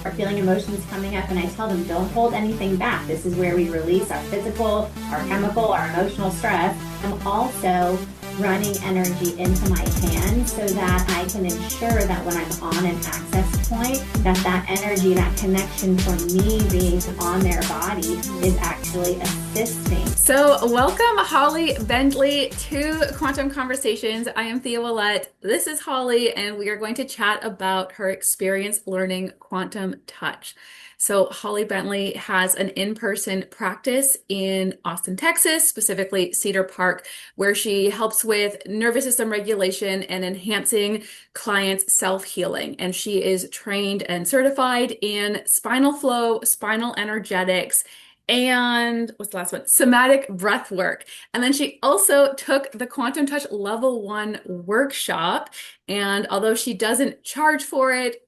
Are feeling emotions coming up, and I tell them, don't hold anything back. This is where we release our physical, our chemical, our emotional stress. I'm also running energy into my hands so that I can ensure that when I'm on an access point, that energy, that connection for me being on their body is actually assisting. So welcome, Holly Bentley, to Quantum Conversations. I am Thea Willette. This is Holly, and we are going to chat about her experience learning quantum touch. So Holly Bentley has an in-person practice in Austin, Texas, specifically Cedar Park, where she helps with nervous system regulation and enhancing clients' self-healing. And she is trained and certified in spinal flow, spinal energetics, and what's the last one? Somatic breathwork. And then she also took the Quantum Touch Level 1 workshop. And although she doesn't charge for it,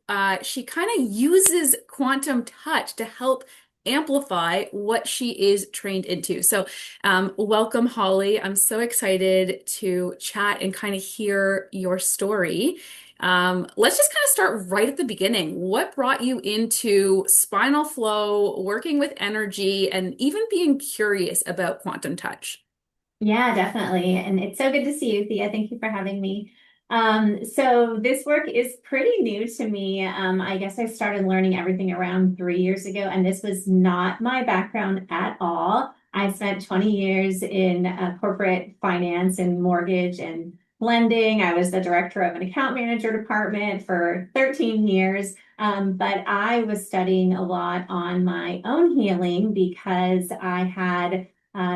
she kind of uses quantum touch to help amplify what she is trained into. So, welcome, Holly. I'm so excited to chat and kind of hear your story. Let's just kind of start right at the beginning. What brought you into spinal flow, working with energy, and even being curious about quantum touch? Yeah, definitely. And it's so good to see you, Thea. Thank you for having me. So this work is pretty new to me. I guess I started learning everything around 3 years ago, and this was not my background at all. I spent 20 years in corporate finance and mortgage and lending. I was the director of an account manager department for 13 years. But I was studying a lot on my own healing because I had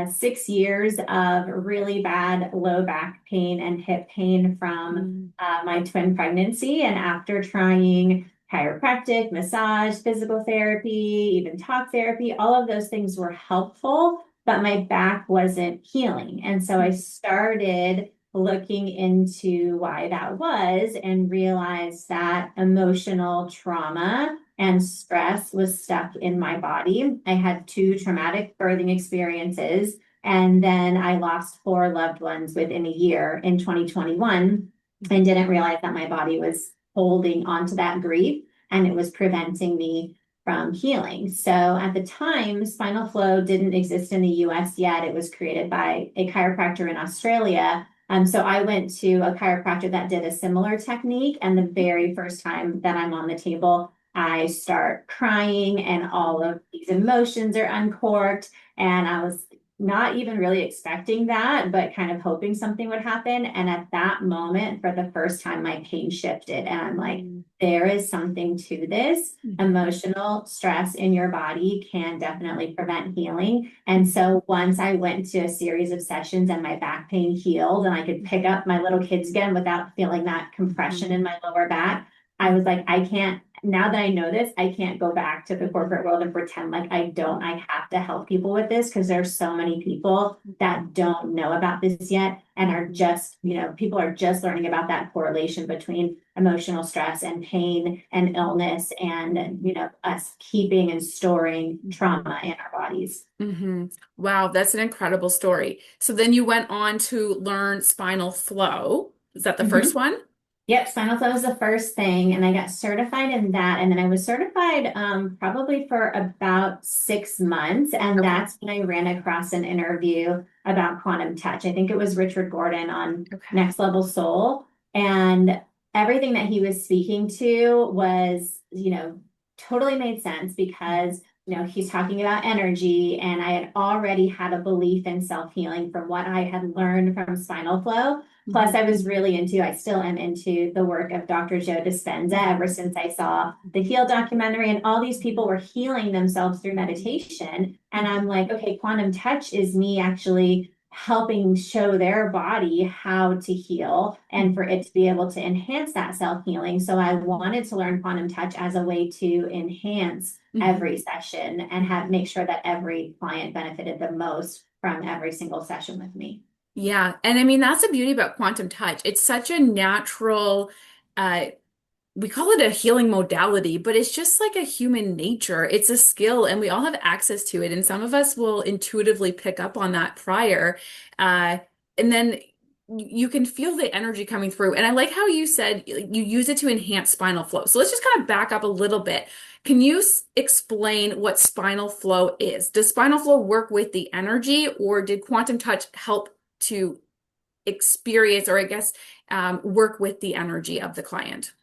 6 years of really bad low back pain and hip pain from my twin pregnancy. And after trying chiropractic, massage, physical therapy, even talk therapy, all of those things were helpful, but my back wasn't healing. And so I started looking into why that was and realized that emotional trauma and stress was stuck in my body. I had two traumatic birthing experiences, and then I lost four loved ones within a year in 2021 and didn't realize that my body was holding onto that grief and it was preventing me from healing. So at the time, spinal flow didn't exist in the US yet. It was created by a chiropractor in Australia. So I went to a chiropractor that did a similar technique. And the very first time that I'm on the table, I start crying and all of these emotions are uncorked. And I was not even really expecting that, but kind of hoping something would happen. And at that moment, for the first time, my pain shifted. And I'm like, there is something to this. Emotional stress in your body can definitely prevent healing. And so once I went to a series of sessions and my back pain healed and I could pick up my little kids again without feeling that compression in my lower back, I was like, I can't, now that I know this, I can't go back to the corporate world and pretend like I don't. I have to help people with this because there's so many people that don't know about this yet and are just, people are just learning about that correlation between emotional stress and pain and illness and, us keeping and storing trauma in our bodies. Wow, that's an incredible story. So then you went on to learn spinal flow. Is that the first one? Yep, Spinal Flow was the first thing, and I got certified in that. And then I was certified probably for about 6 months. And that's when I ran across an interview about quantum touch. I think it was Richard Gordon on Next Level Soul. And everything that he was speaking to was, totally made sense because he's talking about energy, and I had already had a belief in self-healing from what I had learned from Spinal Flow. Plus, I still am into the work of Dr. Joe Dispenza ever since I saw the Heal documentary, and all these people were healing themselves through meditation. And I'm like, okay, quantum touch is me actually helping show their body how to heal and for it to be able to enhance that self-healing. So I wanted to learn quantum touch as a way to enhance every session and make sure that every client benefited the most from every single session with me. Yeah. And I mean, that's the beauty about quantum touch. It's such a natural, uh, we call it a healing modality, but it's just like a human nature. It's a skill and we all have access to it. And some of us will intuitively pick up on that prior. And then you can feel the energy coming through. And I like how you said you use it to enhance spinal flow. So let's just kind of back up a little bit. Can you explain what spinal flow is? Does spinal flow work with the energy, or did quantum touch help to experience, or I guess, work with the energy of the client?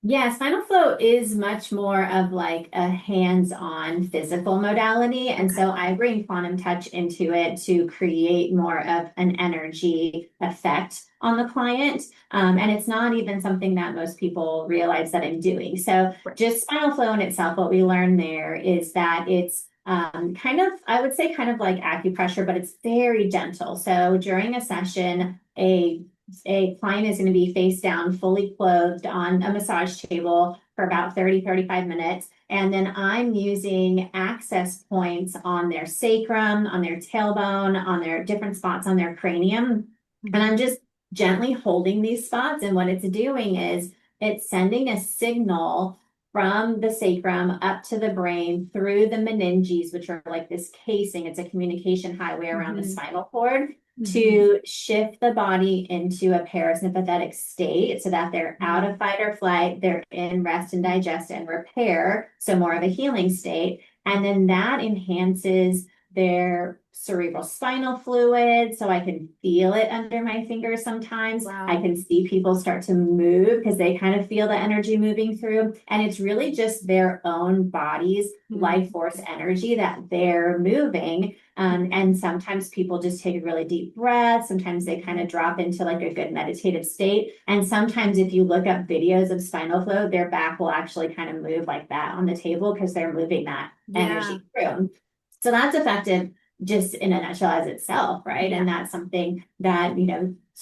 Yeah, spinal flow is much more of like a hands-on physical modality. And Okay. so I bring quantum touch into it to create more of an energy effect on the client. And it's not even something that most people realize that I'm doing. So Right. just spinal flow in itself, what we learn there is that it's kind of, I would say kind of like acupressure, but it's very gentle. So during a session, a client is going to be face down, fully clothed on a massage table for about 30-35 minutes. And then I'm using access points on their sacrum, on their tailbone, on their different spots on their cranium. And I'm just gently holding these spots. And what it's doing is it's sending a signal from the sacrum up to the brain through the meninges, which are like this casing. It's a communication highway around the Mhm. spinal cord Mhm. to shift the body into a parasympathetic state so that they're out Mhm. of fight or flight, they're in rest and digest and repair, so more of a healing state. And then that enhances their cerebral spinal fluid. So I can feel it under my fingers sometimes. I Wow. can see people start to move because they kind of feel the energy moving through. And it's really just their own body's life Mhm. force energy that they're moving. And sometimes people just take a really deep breath. Sometimes they kind of drop into like a good meditative state. And sometimes if you look up videos of spinal flow, their back will actually kind of move like that on the table because they're moving that Yeah. energy through. So that's effective just in a nutshell as itself, right? Yeah. And that's something that,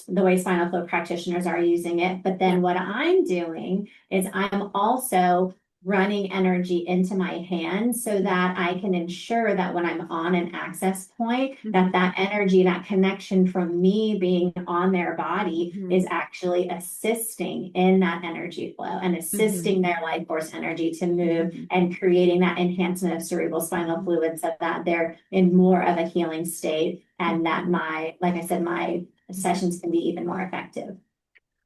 the way spinal flow practitioners are using it. But Yeah. then what I'm doing is I'm also running energy into my hands so that I can ensure that when I'm on an access point, that Mhm. that energy, that connection from me being on their body is Mhm. actually assisting in that energy flow and Mhm. assisting their life force energy to move Mhm. and creating that enhancement of cerebral spinal fluid so that they're in more of a healing state and that Mhm. like I said, my Mhm. sessions can be even more effective.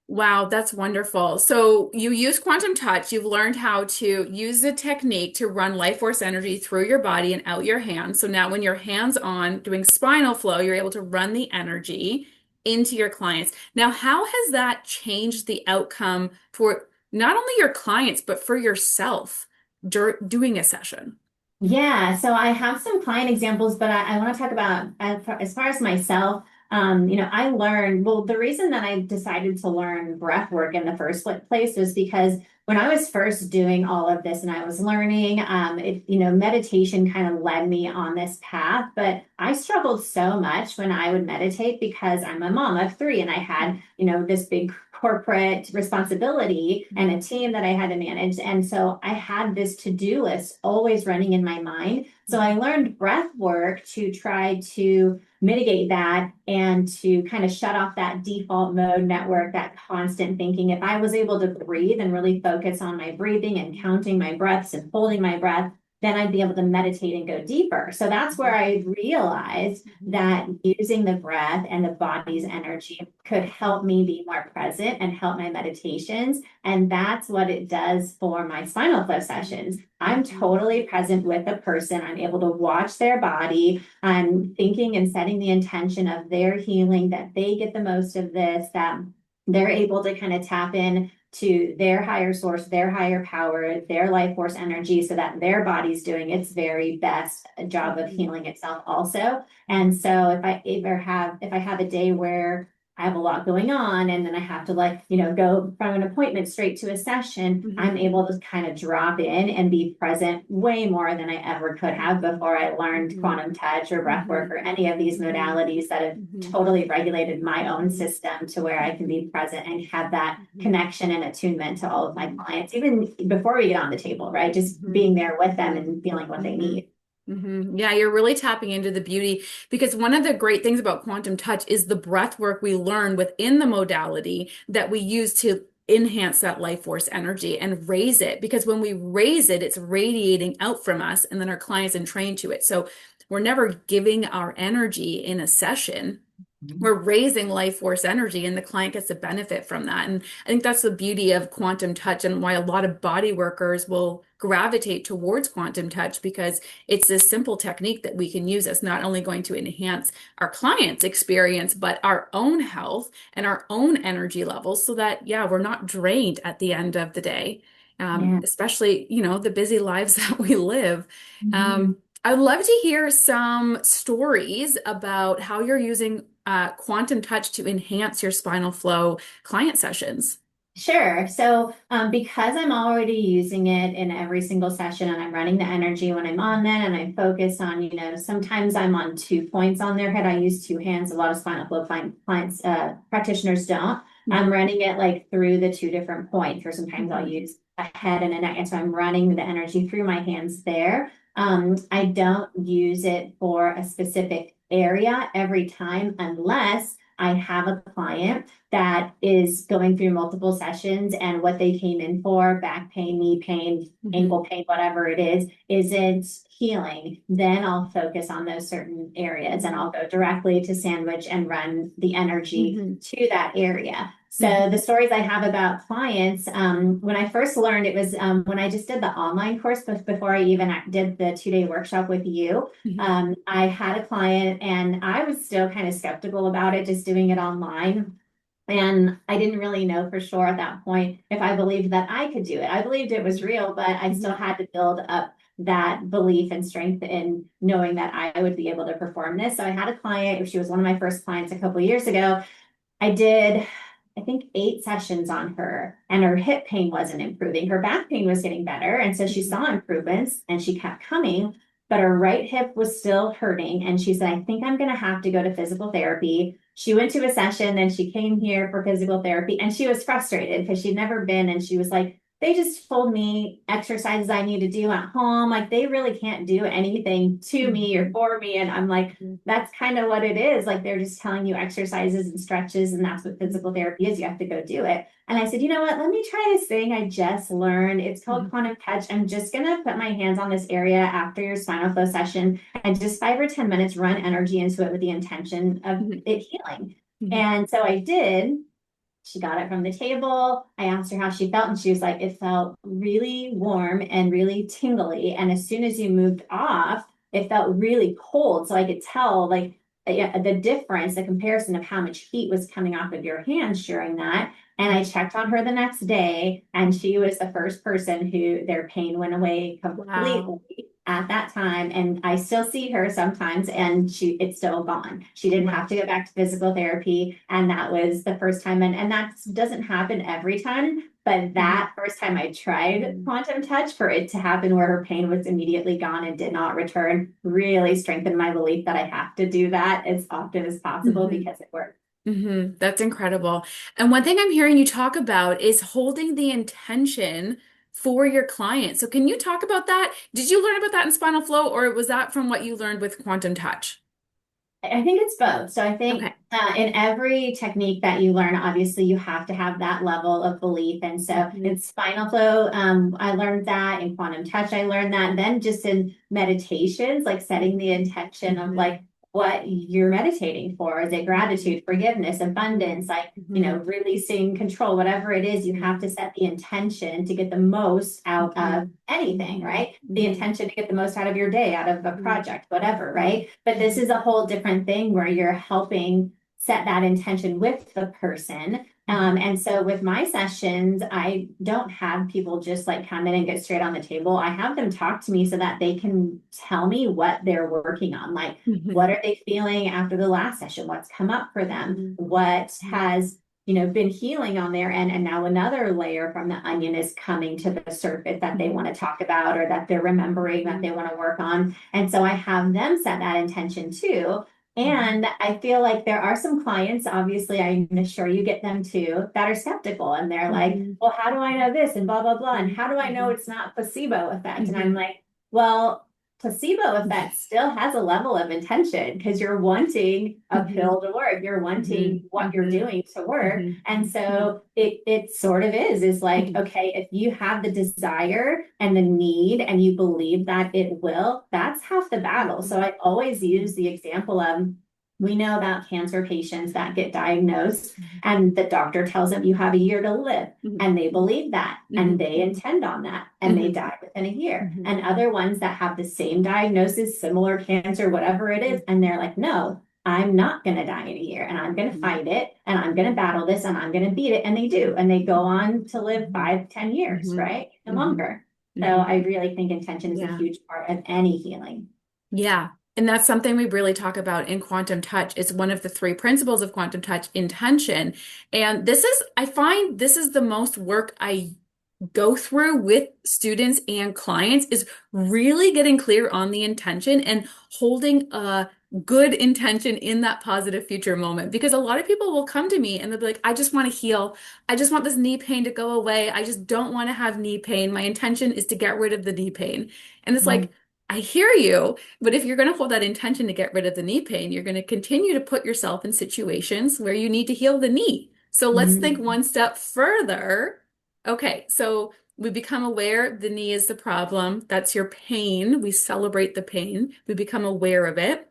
Wow, that's wonderful. So you use quantum touch. You've learned how to use the technique to run life force energy through your body and out your hands. So now when your hands on doing spinal flow, you're able to run the energy into your clients. Now, how has that changed the outcome for not only your clients, but for yourself doing a session? Yeah, so I have some client examples, but I want to talk about as far as myself. I learned, well, the reason that I decided to learn breath work in the first place was because when I was first doing all of this and I was learning, meditation kind of led me on this path, but I struggled so much when I would meditate because I'm a mom of three and I had, this big corporate responsibility and a team that I had to manage. And so I had this to-do list always running in my mind. So I learned breath work to try to mitigate that and to kind of shut off that default mode network, that constant thinking. If I was able to breathe and really focus on my breathing and counting my breaths and holding my breath, then I'd be able to meditate and go deeper. So that's where I realized that using the breath and the body's energy could help me be more present and help my meditations. And that's what it does for my spinal flow sessions. I'm totally present with a person. I'm able to watch their body. I'm thinking and setting the intention of their healing, that they get the most of this, that they're able to kind of tap in to their higher source, their higher power, their life force energy, so that their body's doing its very best job of healing itself also. And so if I have a day where I have a lot going on and then I have to go from an appointment straight to a session, I'm Mhm. able to kind of drop in and be present way more than I ever could have before I learned Mhm. quantum touch or breath work Mhm. or any of these Mhm. modalities that have Mhm. totally regulated my own Mhm. system to where I can Mhm. be present and have that Mhm. connection and attunement to all of my Mhm. clients, even before we get on the table, right? Just Mhm. being there with them Mhm. and feeling what they Mhm. need. Yeah, you're really tapping into the beauty because one of the great things about quantum touch is the breath work we learn within the modality that we use to enhance that life force energy and raise it. Because when we raise it, it's radiating out from us, and then our clients entrain to it. So we're never giving our energy in a session. we're raising life force energy and the client gets to benefit from that. And I think that's the beauty of quantum touch and why a lot of body workers will gravitate towards quantum touch, because it's this simple technique that we can use that's not only going to enhance our client's experience, but our own health and our own energy levels so that, yeah, we're not drained at the end of the day. Yeah. Especially, the busy lives that we live. Mhm. Um, I'd love to hear some stories about how you're using quantum touch to enhance your spinal flow client sessions. Sure. So, because I'm already using it in every single session and I'm running the energy when I'm on that and I focus on, sometimes I'm on 2 points on their head. I use two hands. A lot of spinal flow clients, practitioners don't. I'm running it like through the two different points, or sometimes I'll Mhm. use a head and a neck. And so I'm running the energy through my hands there. I don't use it for a specific area every time unless I have a client that is going through multiple sessions and what they came in for, back pain, knee pain, Mhm. ankle pain, whatever it is, isn't healing, then I'll focus on those certain areas and I'll go directly to sandwich and run the energy Mhm. to that area. Mhm. So the stories I have about clients, when I first learned, it was when I just did the online course before I even did the 2-day workshop with you. Mhm. I had a client and I was still kind of skeptical about it, just doing it online. And I didn't really know for sure at that point if I believed that I could do it. I believed it was real, but I still Mhm. had to build up that belief and strength in knowing that I would be able to perform this. So I had a client, she was one of my first clients a couple of years ago. I did, I think, 8 sessions on her, and her hip pain wasn't improving. Her back pain was getting better. And so she Mhm. saw improvements and she kept coming, but her right hip was still hurting. And she said, I think I'm going to have to go to physical therapy. She went to a session, then she came here for physical therapy, and she was frustrated because she'd never been. And she was like, they just told me exercises I need to do at home. Like they really can't do anything to me or Mhm. for me. And I'm like, that's kind of what it is. Like they're just telling you exercises and stretches, and that's what physical therapy is. You have to go do it. And I said, you know what? Let me try this thing I just learned. It's called Mhm. quantum touch. I'm just going to put my hands on this area after your spinal flow session and just 5 or 10 minutes run energy into it with the intention of Mhm. it healing. Mhm. And so I did. She got it from the table. I asked her how she felt, and she was like, it felt really warm and really tingly. And as soon as you moved off, it felt really cold. So I could tell, like, yeah, the difference, the comparison of how much heat was coming off of your hands during that. And I checked on her the next day, and she was the first person who their pain went away Wow. completely at that time. And I still see her sometimes, and it's still gone. She didn't Wow. have to go back to physical therapy, and that was the first time. And that doesn't happen every time, but Mhm. that first time I tried Mhm. quantum touch, for it to happen where her pain was immediately gone and did not return, really strengthened my belief that I have to do that as often as possible Mhm. because it works. That's incredible. And one thing I'm hearing you talk about is holding the intention for your client. So can you talk about that? Did you learn about that in Spinal Flow, or was that from what you learned with Quantum Touch? I think it's both. So I think Okay. in every technique that you learn, obviously you have to have that level of belief. And so Mhm. in spinal flow, I learned that. In quantum touch, I learned that. And then just in meditations, like setting the intention of Mhm. like what you're meditating for. Is it Mhm. gratitude, forgiveness, Mhm. abundance, like, Mhm. releasing control, whatever it is, you have to set the intention to get the most out of Mhm. anything, Mhm. right? The Mhm. intention to get the most out of your day, out of a Mhm. project, whatever, Mhm. right? But this Mhm. is a whole different thing where you're helping set that intention with the person. Mhm. And so with my sessions, I don't have people just like come in and get straight on the table. I have them talk to me so that they can tell me what they're working on. Like, what Mhm. are they feeling after the last session? What's come up for them? Mhm. What Mhm. has been healing on their end, and now another layer from the onion is coming to the surface that they want to talk about, or that they're remembering that Mhm. they want to work on. And so I have them set that intention too. Mhm. And I feel like there are some clients, obviously, I'm sure you get them too, that are skeptical, and they're like, Mhm. well, how do I know this? And blah, blah, blah. And Mhm. how do I know Mhm. it's not placebo effect? And I'm Mhm. like, well, placebo Mhm. effect still has a level of intention because you're wanting a Mhm. pill to work. You're wanting Mhm. what you're Mhm. doing to work. Mhm. And Mhm. so it sort of is like, Mhm. okay, if you have the desire and the need and you believe that it will, that's half the battle. So Mhm. I always use Mhm. the example of we know about cancer patients that get diagnosed Mhm. and the doctor tells them you have a year to live. Mhm. And they believe that and Mhm. they intend on that and they Mhm. die within a year. Mhm. And other ones that have the same diagnosis, similar cancer, whatever it is, and they're like, no, I'm not going to die in a year and I'm going to Mhm. fight it and I'm going to battle this and I'm going to beat it. And they do. And they go on to live Mhm. 5, 10 years, Mhm. right? And Mhm. longer. So Mhm. I really think intention is a Yeah. huge part of any healing. Yeah. And that's something we really talk about in quantum touch. It's one of the three principles of quantum touch, intention. And I find this is the most work I go through with students and clients is really getting clear on the intention and holding a good intention in that positive future moment. Because a lot of people will come to me and they'll be like, I just want to heal. I just want this knee pain to go away. I just don't want to have knee pain. My intention is to get rid of the knee pain. And it's like, I hear you, but if you're going to hold that intention to get rid of the knee pain, you're going to continue to put yourself in situations where you need to heal the knee. So let's think Mhm. one step further. Okay, so we become aware the knee is the problem. That's your pain. We celebrate the pain. We become aware of it.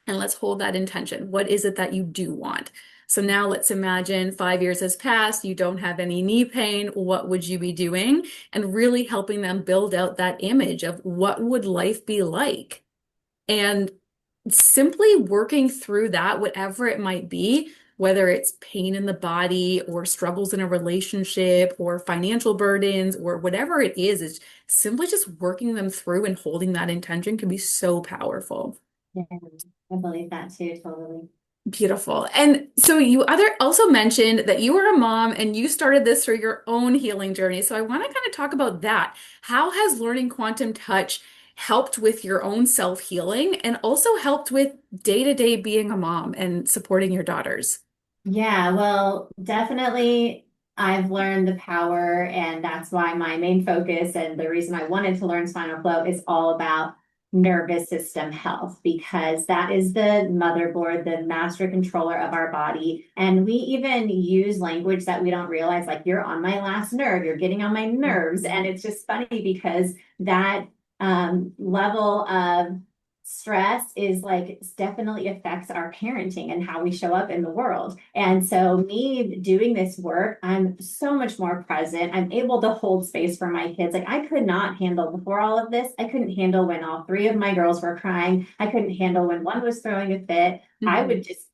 And let's hold that intention. What is it that you do want? So now let's imagine 5 years has passed. You don't have any knee pain. What would you be doing? And really helping them build out that image of what would life be like? And simply working through that, whatever it might be, whether it's pain in the body or struggles in a relationship or financial burdens or whatever it is simply just working them through and holding that intention can be so powerful. Yeah, I believe that too, totally. Beautiful. And so you other also mentioned that you were a mom and you started this through your own healing journey. So I want to kind of talk about that. How has learning quantum touch helped with your own self-healing and also helped with day-to-day being a mom and supporting your daughters? Yeah, well, definitely I've learned the power, and that's why my main focus and the reason I wanted to learn spinal flow is all about nervous system health because that is the motherboard, the master controller of our body. And we even use language that we don't realize, like, you're on my last nerve, you're getting on my nerves. And Mhm. it's just funny because that level of stress is like definitely affects our parenting and how we show up in the world. And so me doing this work, I'm so much more present. I'm able to hold space for my kids. Like I could not handle before all of this. I couldn't handle when all three of my girls were crying. I couldn't handle when one was throwing a fit. I Mhm. would just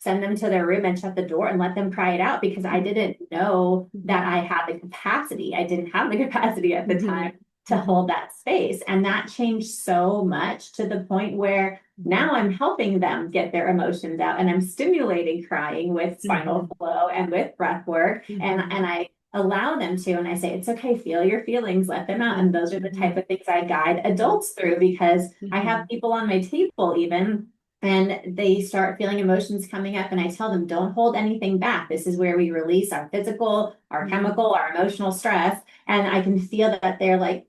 send them to their room and shut the door and let them cry it out because I didn't know that I had the capacity. I didn't have the capacity at the Mhm. time to Mhm. hold that space. And that changed so much to the point where now I'm helping them get their emotions out and I'm stimulating crying with spinal Mhm. flow and with breath work. Mhm. And I allow them to, and I say, it's okay, feel your feelings, let them out. And Mhm. those are the type Mhm. of things I guide Mhm. adults through because I have Mhm. people on my table even and they start feeling emotions coming up and I tell them don't hold anything back. This is where we release our physical, our Mhm. chemical, our emotional stress. And I can feel that they're like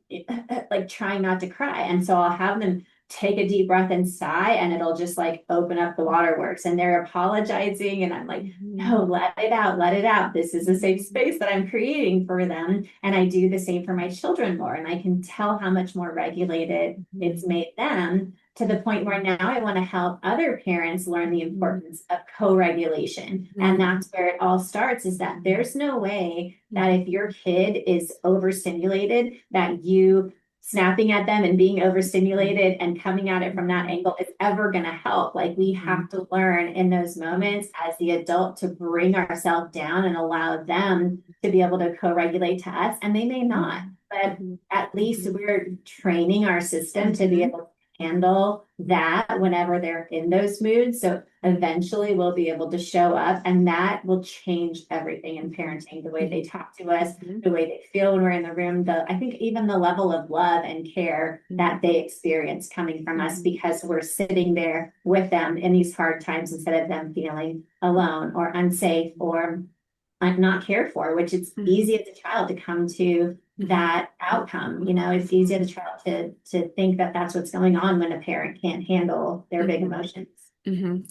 trying not to cry. And so I'll have them take a deep breath and sigh and it'll just like open up the waterworks and they're apologizing and I'm like, Mhm. no, let it out, let it out. This is a safe Mhm. space that I'm creating for them. And I do the same for my children more. And I can tell how much more regulated it's Mhm. made them to the point where now I want to help other parents learn the Mhm. importance of co-regulation. And Mhm. that's where it all starts is that there's no way that Mhm. if your kid is overstimulated, that you snapping at them and being overstimulated and coming at it from that Mhm. angle is ever going to help. Like we Mhm. have to learn in those Mhm. moments as the adult to bring ourselves down and allow them to be able to co-regulate to us. And they may not, Mhm. but Mhm. at least Mhm. we're training our system to be Mhm. able handle that whenever they're in those moods. So eventually we'll be able to show up and that will change everything in Mhm. parenting, the way they Mhm. talk to us, Mhm. the way they feel when we're in the room, I think even the level of love and care that they experience coming from us Mhm. because we're sitting there with them in these hard times instead of them feeling alone or unsafe or not cared for, which it's Mhm. easy as a child to come to Mhm. that outcome. You know, it's easy as a Mhm. child to think that that's what's going on when a parent can't handle their big Mhm. emotions.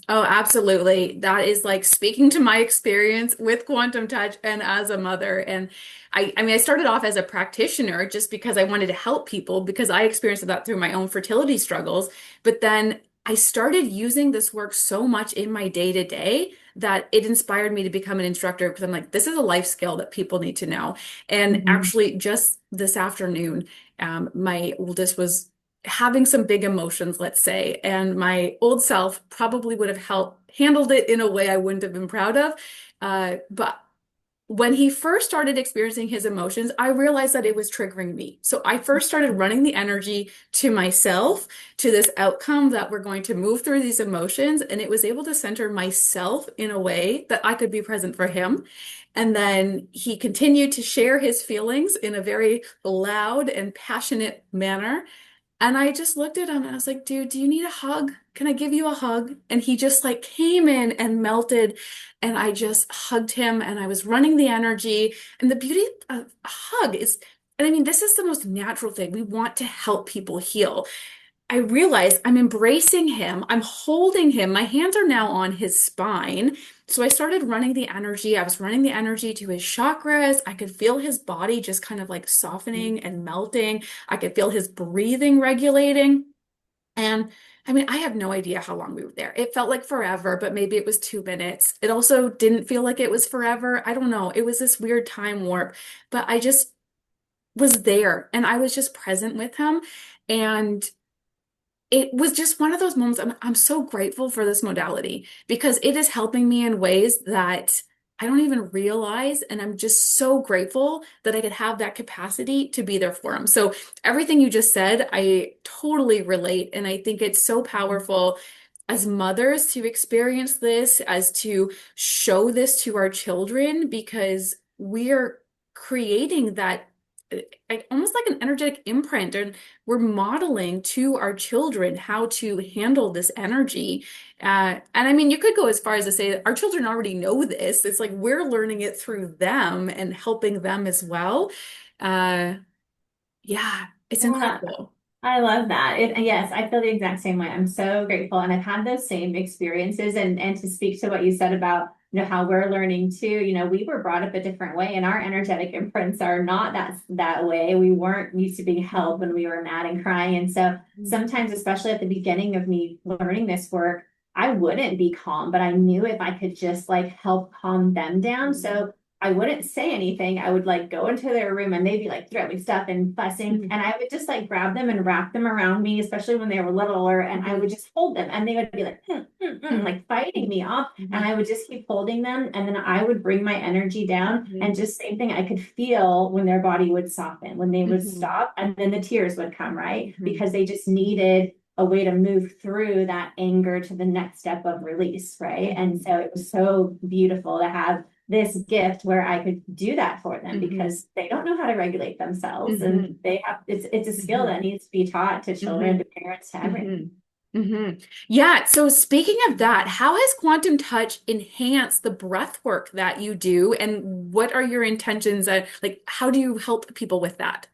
Oh, absolutely. That is like speaking to my experience with quantum touch and as a mother. And I mean, I started off as a practitioner just because I wanted to help people because I experienced that through my own fertility struggles. But then I started using this work so much in my day to day that it inspired me to become an instructor because I'm like, this is a life skill that people need to know. And Mhm. actually, just this afternoon, my oldest was having some big emotions, let's say, and my old self probably would have handled it in a way I wouldn't have been proud of. But when he first started experiencing his emotions, I realized that it was triggering me. So I first started running the energy to myself, to this outcome that we're going to move through these emotions. And it was able to center myself in a way that I could be present for him. And then he continued to share his feelings in a very loud and passionate manner. And I just looked at him and I was like, dude, do you need a hug? Can I give you a hug? And he just like came in and melted. And I just hugged him and I was running the energy. And the beauty of a hug is, and I mean, this is the most natural thing. We want to help people heal. I realized I'm embracing him. I'm holding him. My hands are now on his spine. So I started running the energy. I was running the energy to his chakras. I could feel his body just kind of like softening and melting. I could feel his breathing regulating. And I mean, I have no idea how long we were there. It felt like forever, but maybe it was 2 minutes. It also didn't feel like it was forever. I don't know. It was this weird time warp, but I just was there and I was just present with him. And it was just one of those moments. I'm so grateful for this modality because it is helping me in ways that I don't even realize. And I'm just so grateful that I could have that capacity to be there for him. So everything you just said, I totally relate. And I think it's so powerful as mothers to experience this, as to show this to our children, because we are creating that almost like an energetic imprint, and we're modeling to our children how to handle this energy. And I mean, you could go as far as to say that our children already know this. It's like we're learning it through them and helping them as well. Uh, yeah, it's Yeah, incredible. I love that. Yes, I feel the exact same way. I'm so grateful, and I've had those same experiences. And to speak to what you said about how we're learning too. We were brought up a different way, and our energetic imprints are not that way. We weren't used to being held when we were mad and crying, and so sometimes, especially at the beginning of me learning this work, I wouldn't be calm, but I knew if I could just like help calm them down. So I wouldn't say anything. I would like go into their room and they'd be like throwing stuff and fussing. And I would just like grab them and wrap them around me, especially when they were littler. And I would just hold them and they would be like, like fighting me off. And I would just keep holding them. And then I would bring my energy down. And just same thing, I could feel when their body would soften, when they would stop. And then the tears would come, right? Because they just needed a way to move through that anger to the next step of release, right? And so it was so beautiful to have this gift where I could do that for them because they don't know how to regulate themselves, and they have it's a skill that needs to be taught to children, to parents, to everyone. Yeah. So speaking of that, how has quantum touch enhanced the breath work that you do, and what are your intentions? Like, how do you help people with that?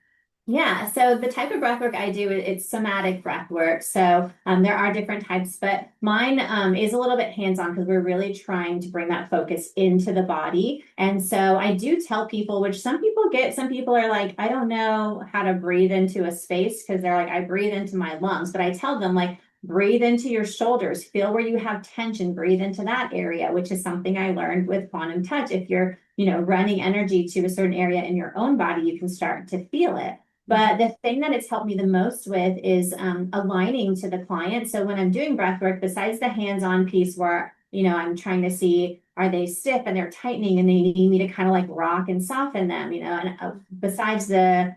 Yeah, so the type of breath work I do, it's somatic breath work. So there are different types, but mine is a little bit hands-on because we're really trying to bring that focus into the body. And so I do tell people, which some people get, some people are like, I don't know how to breathe into a space because they're like, I breathe into my lungs. But I tell them, like, breathe into your shoulders, feel where you have tension, breathe into that area, which is something I learned with quantum touch. If you're, running energy to a certain area in your own body, you can start to feel it. But the thing that it's helped me the most with is aligning to the client. So when I'm doing breath work, besides the hands-on piece where, I'm trying to see, are they stiff and they're tightening and they need me to kind of like rock and soften them, and besides the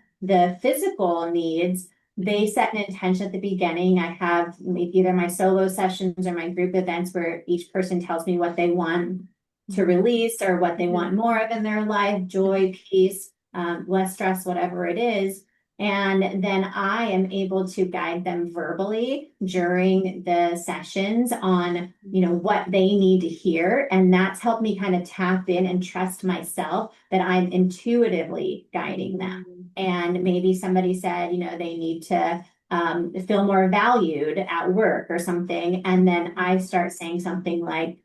physical needs, they set an intention at the beginning. I have either my solo sessions or my group events where each person tells me what they want to release or what they want more of in their life, joy, peace, less stress, whatever it is. And then I am able to guide them verbally during the sessions on, what they need to hear. And that's helped me kind of tap in and trust myself that I'm intuitively guiding them. And maybe somebody said, they need to feel more valued at work or something. And then I start saying something like,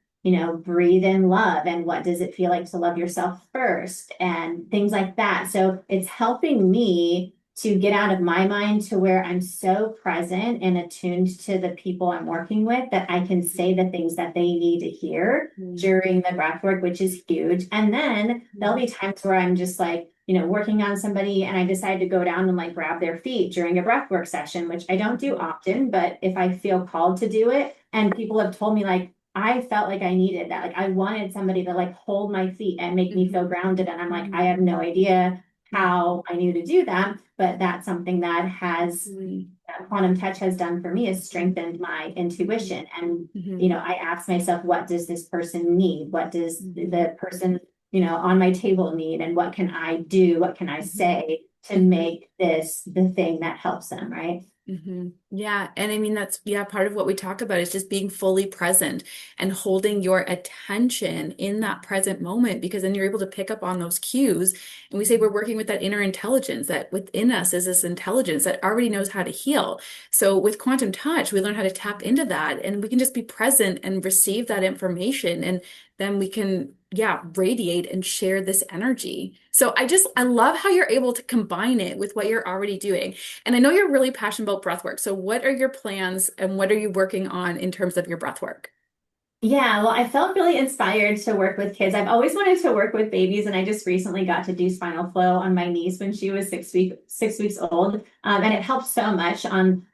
breathe in love. And what does it feel like to love yourself first? And things like that. So it's helping me to get out of my mind to where I'm so present and attuned to the people I'm working with that I can say the things that they need to hear during the breath work, which is huge. And then there'll be times where I'm just like, working on somebody and I decide to go down and like grab their feet during a breathwork session, which I don't do often, but if I feel called to do it, and people have told me like, I felt like I needed that. Like I wanted somebody to like hold my feet and make me feel grounded. And I'm like, I have no idea how I knew to do that, but that's something that that quantum touch has done for me is strengthened my intuition. And, I ask myself, what does this person need? What does the person, on my table need? And what can I do? What can I say to make this the thing that helps them, right? Yeah. And I mean, that's, yeah, part of what we talk about is just being fully present and holding your attention in that present moment, because then you're able to pick up on those cues. And we say we're working with that inner intelligence that within us is this intelligence that already knows how to heal. So with quantum touch, we learn how to tap into that and we can just be present and receive that information. And then we can, yeah, radiate and share this energy. So I love how you're able to combine it with what you're already doing. And I know you're really passionate about breath work. So what are your plans and what are you working on in terms of your breath work? Yeah, well, I felt really inspired to work with kids. I've always wanted to work with babies, and I just recently got to do spinal flow on my niece when she was 6 weeks old, and it helps so much on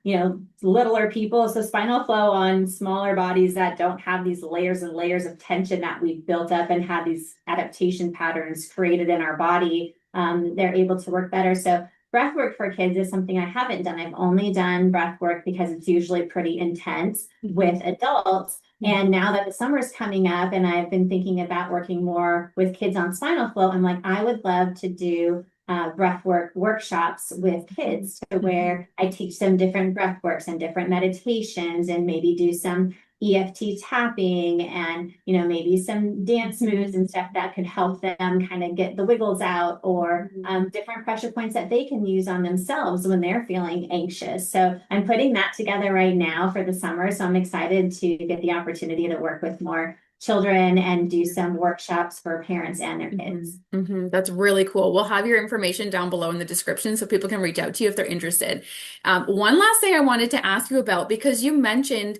littler people. So spinal flow on smaller bodies that don't have these layers and layers of tension that we've built up and had these adaptation patterns created in our body. They're able to work better. So breath work for kids is something I haven't done. I've only done breath work because it's usually pretty intense with adults. And now that the summer's coming up and I've been thinking about working more with kids on spinal flow, I'm like, I would love to do breathwork workshops with kids to where I teach them different breath works and different meditations and maybe do some EFT tapping and maybe some dance moves and stuff that could help them kind of get the wiggles out, or different pressure points that they can use on themselves when they're feeling anxious. So I'm putting that together right now for the summer. So I'm excited to get the opportunity to work with more children and do some workshops for parents and their kids. That's really cool. We'll have your information down below in the description so people can reach out to you if they're interested. One last thing I wanted to ask you about, because you mentioned,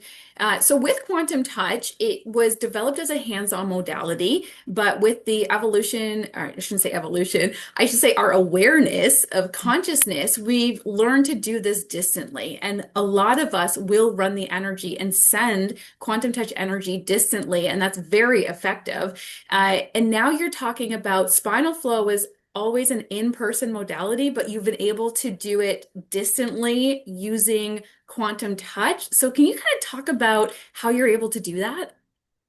so with quantum touch, it was developed as a hands-on modality, but with the evolution, or I shouldn't say evolution, I should say our awareness of consciousness, we've learned to do this distantly. And a lot of us will run the energy and send quantum touch energy distantly, and that's very effective. And now you're talking about spinal flow is always an in-person modality, but you've been able to do it distantly using quantum touch. So can you kind of talk about how you're able to do that?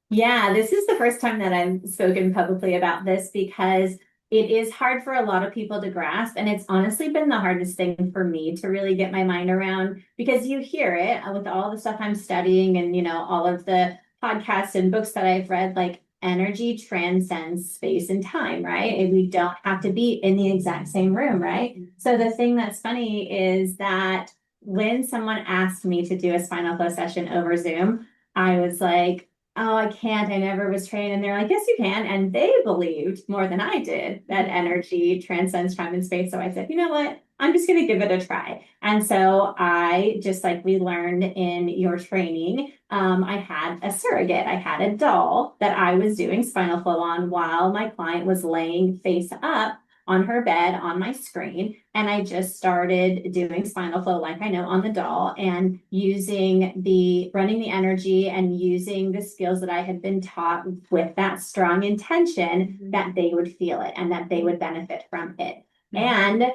Yeah, this is the first time that I've spoken publicly about this because it is hard for a lot of people to grasp. And it's honestly been the hardest thing for me to really get my mind around, because you hear it with all the stuff I'm studying and, all of the podcasts and books that I've read, like energy transcends space and time, right? And we don't have to be in the exact same room, right? So the thing that's funny is that when someone asked me to do a spinal flow session over Zoom, I was like, oh, I can't. I never was trained. And they're like, yes, you can. And they believed more than I did that energy transcends time and space. So I said, you know what? I'm just going to give it a try. And so I, just like we learned in your training, I had a surrogate. I had a doll that I was doing spinal flow on while my client was laying face up on her bed on my screen. And I just started doing spinal flow like I know on the doll, and running the energy and using the skills that I had been taught with that strong intention that they would feel it and that they would benefit from it. And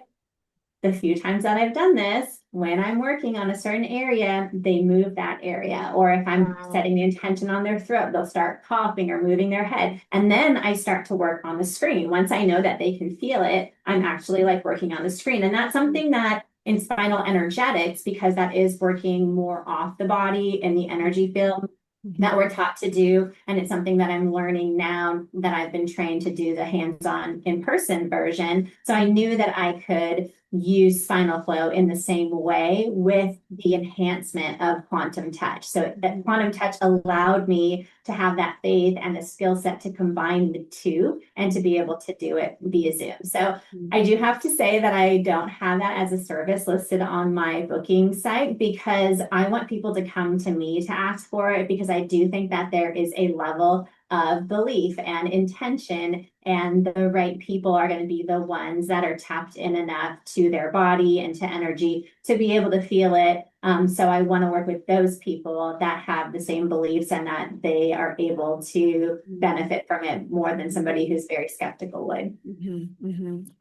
the few times that I've done this, when I'm working on a certain area, they move that area. Or if I'm setting the intention on their throat, they'll start coughing or moving their head. And then I start to work on the screen. Once I know that they can feel it, I'm actually like working on the screen. And that's something that in spinal energetics, because that is working more off the body in the energy field, that we're taught to do. And it's something that I'm learning now that I've been trained to do the hands-on in-person version. So I knew that I could use spinal flow in the same way with the enhancement of quantum touch. So that quantum touch allowed me to have that faith and the skill set to combine the two and to be able to do it via Zoom. So I do have to say that I don't have that as a service listed on my booking site because I want people to come to me to ask for it, because I do think that there is a level of belief and intention, and the right people are going to be the ones that are tapped in enough to their body and to energy to be able to feel it. So I want to work with those people that have the same beliefs and that they are able to benefit from it more than somebody who's very skeptical would.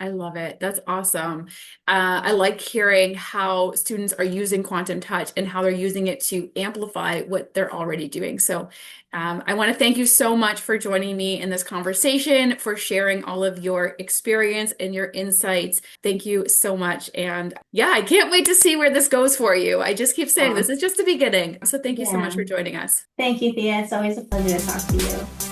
I love it. That's awesome. I like hearing how students are using quantum touch and how they're using it to amplify what they're already doing. So I want to thank you so much for joining me in this conversation, for sharing all of your experience and your insights. Thank you so much. And yeah, I can't wait to see where this goes for you. I just keep saying this is just the beginning. So thank you so much Yeah. for joining us. Thank you, Thea. It's always a pleasure to talk to you.